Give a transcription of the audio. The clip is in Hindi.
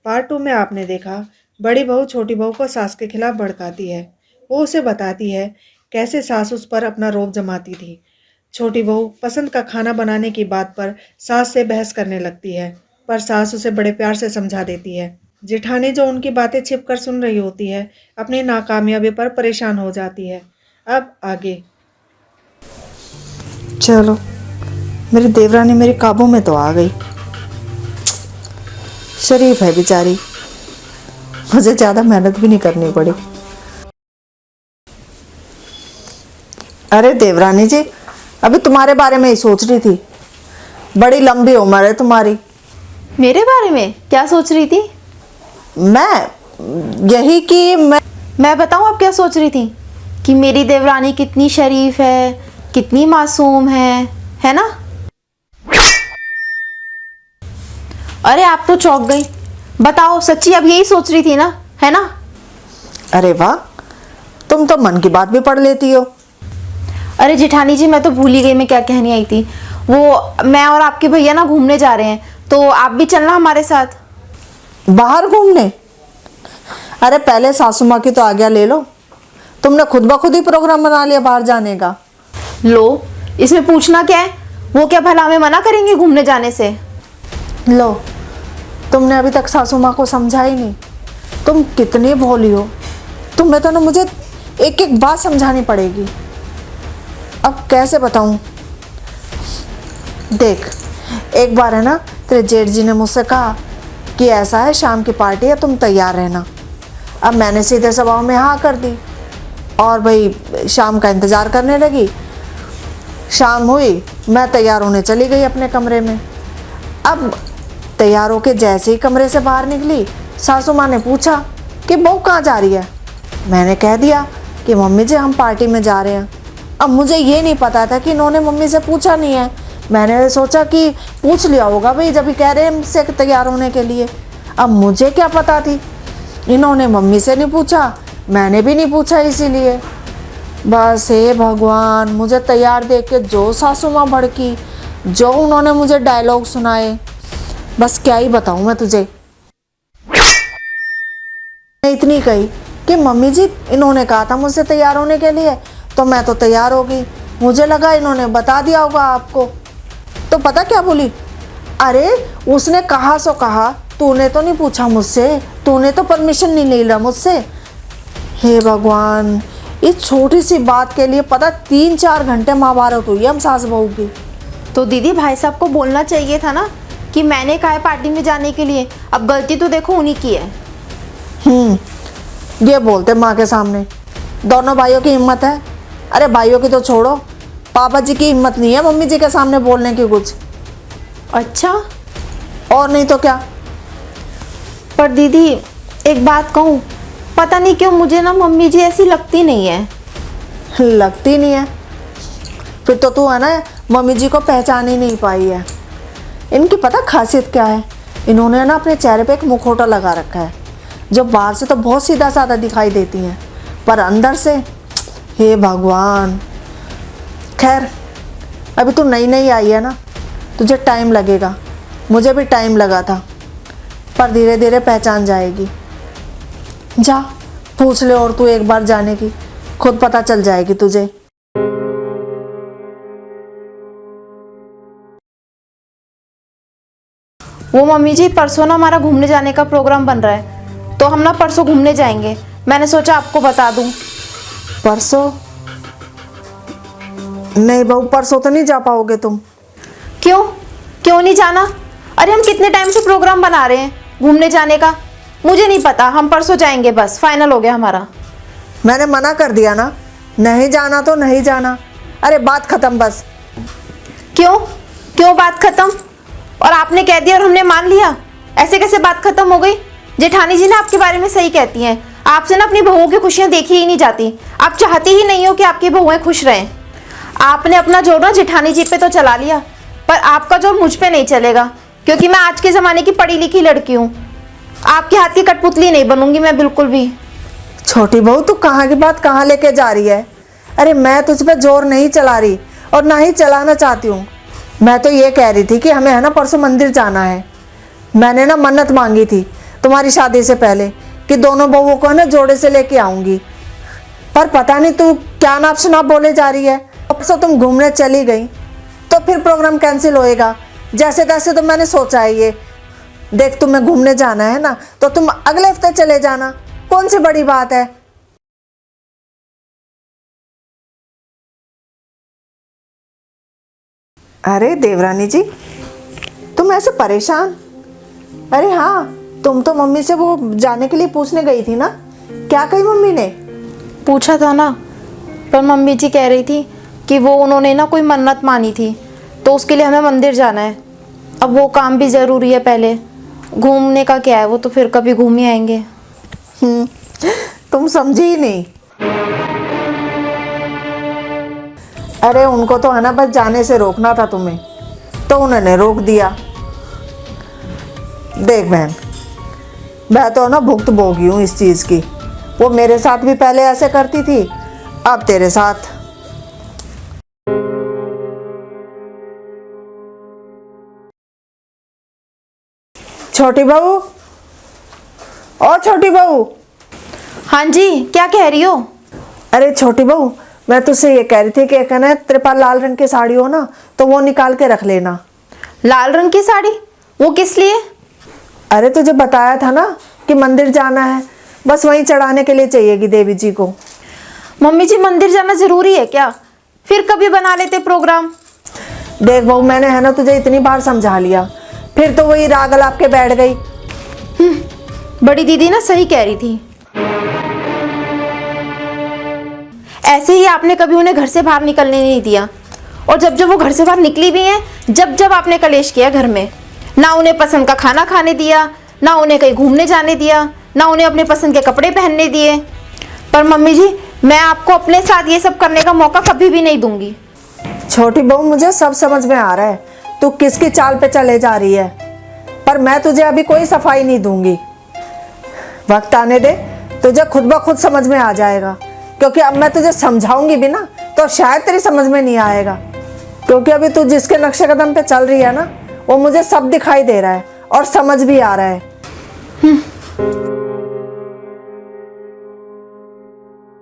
पार्ट 2 में आपने देखा बड़ी बहू छोटी बहू को सास के खिलाफ भड़काती है। वो उसे बताती है कैसे सास उस पर अपना रोब जमाती थी। छोटी बहू पसंद का खाना बनाने की बात पर सास से बहस करने लगती है, पर सास उसे बड़े प्यार से समझा देती है। जेठानी जो उनकी बातें छिपकर सुन रही होती है, अपनी नाकामयाबी पर परेशान हो जाती है। अब आगे चलो, मेरी देवरानी मेरे काबू में तो आ गई। शरीफ है बेचारी, मुझे ज्यादा मेहनत भी नहीं करनी पड़ी। अरे देवरानी जी, अभी तुम्हारे बारे में ही सोच रही थी। बड़ी लंबी उम्र है तुम्हारी। मेरे बारे में क्या सोच रही थी? मैं यही कि मैं बताऊं आप क्या सोच रही थी? कि मेरी देवरानी कितनी शरीफ है, कितनी मासूम है ना? अरे आप तो चौंक गई। बताओ सच्ची, अब यही सोच रही थी ना, है ना? अरे वाह, तुम तो मन की बात भी पढ़ लेती हो। अरे जेठानी जी, मैं तो भूल ही गई मैं क्या कहने आई थी। वो मैं और आपके भैया ना घूमने जा रहे हैं, तो आप भी चलना हमारे साथ। बाहर घूमने? अरे पहले सासू माँ की तो आज्ञा ले लो। तुमने खुद ब खुद ही प्रोग्राम बना लिया बाहर जाने का। लो, इसमें पूछना क्या है? वो क्या भला हमें मना करेंगे घूमने जाने से? लो, तुमने अभी तक सासू माँ को समझा ही नहीं। तुम कितनी भोली हो। तुम्हें तो ना मुझे एक एक बात समझानी पड़ेगी। अब कैसे बताऊं? देख, एक बार है ना तेरे जेठ जी ने मुझसे कहा कि ऐसा है शाम की पार्टी है, तुम तैयार रहना। अब मैंने सीधे स्वभाव में हाँ कर दी और भाई शाम का इंतज़ार करने लगी। शाम हुई, मैं तैयार होने चली गई अपने कमरे में। अब तैयार होके जैसे ही कमरे से बाहर निकली, सासू माँ ने पूछा कि बहू कहाँ जा रही है। मैंने कह दिया कि मम्मी जी हम पार्टी में जा रहे हैं। अब मुझे ये नहीं पता था कि इन्होंने मम्मी से पूछा नहीं है। मैंने सोचा कि पूछ लिया होगा भाई, जब भी कह रहे हैं मुझसे तैयार होने के लिए। अब मुझे क्या पता थी, इन्होंने मम्मी से नहीं पूछा, मैंने भी नहीं पूछा। इसीलिए बस हे भगवान, मुझे तैयार देख के जो सासू माँ भड़की, जो उन्होंने मुझे डायलॉग सुनाए, बस क्या ही बताऊँ मैं तुझे। मैं इतनी कही कि मम्मी जी इन्होंने कहा था मुझसे तैयार होने के लिए, तो मैं तो तैयार हो गई। मुझे लगा इन्होंने बता दिया होगा आपको। तो पता क्या बोली? अरे उसने कहा सो कहा, तूने तो नहीं पूछा मुझसे, तूने तो परमिशन नहीं ले लिया मुझसे। हे भगवान, इस छोटी सी बात के लिए पता 3-4 घंटे महाभारत हुई हम सास बहू की। तो दीदी भाई साहब को बोलना चाहिए था ना कि मैंने कहा है पार्टी में जाने के लिए। अब गलती तो देखो उन्हीं की है। ये बोलते माँ के सामने। दोनों भाइयों की हिम्मत है। अरे भाइयों की तो छोड़ो, पापा जी की हिम्मत नहीं है मम्मी जी के सामने बोलने की कुछ। अच्छा, और नहीं तो क्या। पर दीदी एक बात कहूँ, पता नहीं क्यों मुझे ना मम्मी जी ऐसी लगती नहीं है। लगती नहीं है? फिर तो तू है ना मम्मी जी को पहचान ही नहीं पाई है। इनकी पता खासियत क्या है? इन्होंने ना अपने चेहरे पे एक मुखौटा लगा रखा है, जो बाहर से तो बहुत सीधा साधा दिखाई देती हैं, पर अंदर से हे भगवान। खैर, अभी तू नई नई आई है ना, तुझे टाइम लगेगा। मुझे भी टाइम लगा था, पर धीरे धीरे पहचान जाएगी। जा पूछ ले और तू एक बार जाने की, खुद पता चल जाएगी तुझे। वो मम्मी जी, परसों ना हमारा घूमने जाने का प्रोग्राम बन रहा है, तो हम ना परसों घूमने जाएंगे। मैंने सोचा आपको बता दूं। परसों? नहीं बहू, परसों तो नहीं जा पाओगे तुम। क्यों क्यों नहीं जाना? अरे हम कितने टाइम से प्रोग्राम बना रहे हैं घूमने जाने का। मुझे नहीं पता, हम परसों जाएंगे, बस फाइनल हो गया हमारा। मैंने मना कर दिया ना, नहीं जाना तो नहीं जाना। अरे बात खत्म बस। क्यों क्यों बात खत्म? और आपने कह दिया और हमने मान लिया? ऐसे कैसे बात खत्म हो गई? जेठानी जी ना आपके बारे में सही कहती हैं। आपसे ना अपनी बहुओं की खुशियां देखी ही नहीं जाती। आप चाहती ही नहीं हो कि आपकी बहुएं खुश रहें। आपने अपना जोर ना जेठानी जी पे तो चला लिया, पर आपका जोर मुझ पे नहीं चलेगा, क्योंकि मैं आज के जमाने की पढ़ी लिखी लड़की हूँ। आपके हाथ की कठपुतली नहीं बनूंगी मैं बिल्कुल भी। छोटी बहू, तू कहाँ की बात कहाँ लेके जा रही है? अरे मैं तुझ पे जोर नहीं चला रही और ना ही चलाना चाहती हूँ। मैं तो ये कह रही थी कि हमें है ना परसों मंदिर जाना है। मैंने ना मन्नत मांगी थी, तुम्हारी शादी से पहले कि दोनों बहुओं को ना जोड़े से लेके आऊंगी, पर पता नहीं तू क्या नाप शनाप बोले जा रही है। अब से तुम घूमने चली गई तो फिर प्रोग्राम कैंसिल होएगा। जैसे तैसे तो मैंने सोचा है ये। देख, तुम्हें घूमने जाना है ना तो तुम अगले हफ्ते चले जाना, कौन सी बड़ी बात है। अरे देवरानी जी, तुम ऐसे परेशान। अरे हाँ, तुम तो मम्मी से वो जाने के लिए पूछने गई थी ना, क्या कही मम्मी ने? पूछा था ना, पर मम्मी जी कह रही थी कि वो उन्होंने ना कोई मन्नत मानी थी तो उसके लिए हमें मंदिर जाना है। अब वो काम भी ज़रूरी है, पहले घूमने का क्या है, वो तो फिर कभी घूम ही आएंगे। तुम समझी ही नहीं। अरे उनको तो है ना बस जाने से रोकना था तुम्हें, तो उन्होंने रोक दिया। देख बहन, मैं तो ना भुगत भोगी हूँ इस चीज़ की। वो मेरे साथ भी पहले ऐसे करती थी, अब तेरे साथ। छोटी बहू, और छोटी बहू। हाँ जी, क्या कह रही हो? अरे छोटी बहू, मैं तुझसे ये कह रही थी कि एक है ना तेरे पास लाल रंग की साड़ी हो ना तो वो निकाल के रख लेना। लाल रंग की साड़ी? वो किस लिए? अरे तुझे बताया था ना कि मंदिर जाना है, बस वहीं चढ़ाने के लिए चाहिएगी देवी जी को। मम्मी जी, मंदिर जाना जरूरी है क्या? फिर कभी बना लेते प्रोग्राम। देख बहू, मैंने है ना तुझे इतनी बार समझा लिया, फिर तो वही राग अलाप के बैठ गई। बड़ी दीदी ना सही कह रही थी। ऐसे ही आपने कभी उन्हें घर से बाहर निकलने नहीं दिया, और जब जब वो घर से बाहर निकली भी हैं, जब जब आपने कलेश किया घर में, ना उन्हें पसंद का खाना खाने दिया, ना उन्हें कहीं घूमने जाने दिया, ना उन्हें अपने पसंद के कपड़े पहनने दिए। पर मम्मी जी, मैं आपको अपने साथ ये सब करने का मौका कभी भी नहीं दूंगी। छोटी बहू, मुझे सब समझ में आ रहा है तू किसकी चाल पे चले जा रही है, पर मैं तुझे अभी कोई सफाई नहीं दूंगी। वक्त आने दे, तुझे खुद ब खुद समझ में आ जाएगा। क्योंकि अब मैं तुझे समझाऊंगी भी ना तो शायद तेरी समझ में नहीं आएगा, क्योंकि अभी तू जिसके नक्शे कदम पे चल रही है ना, वो मुझे सब दिखाई दे रहा है और समझ भी आ रहा है।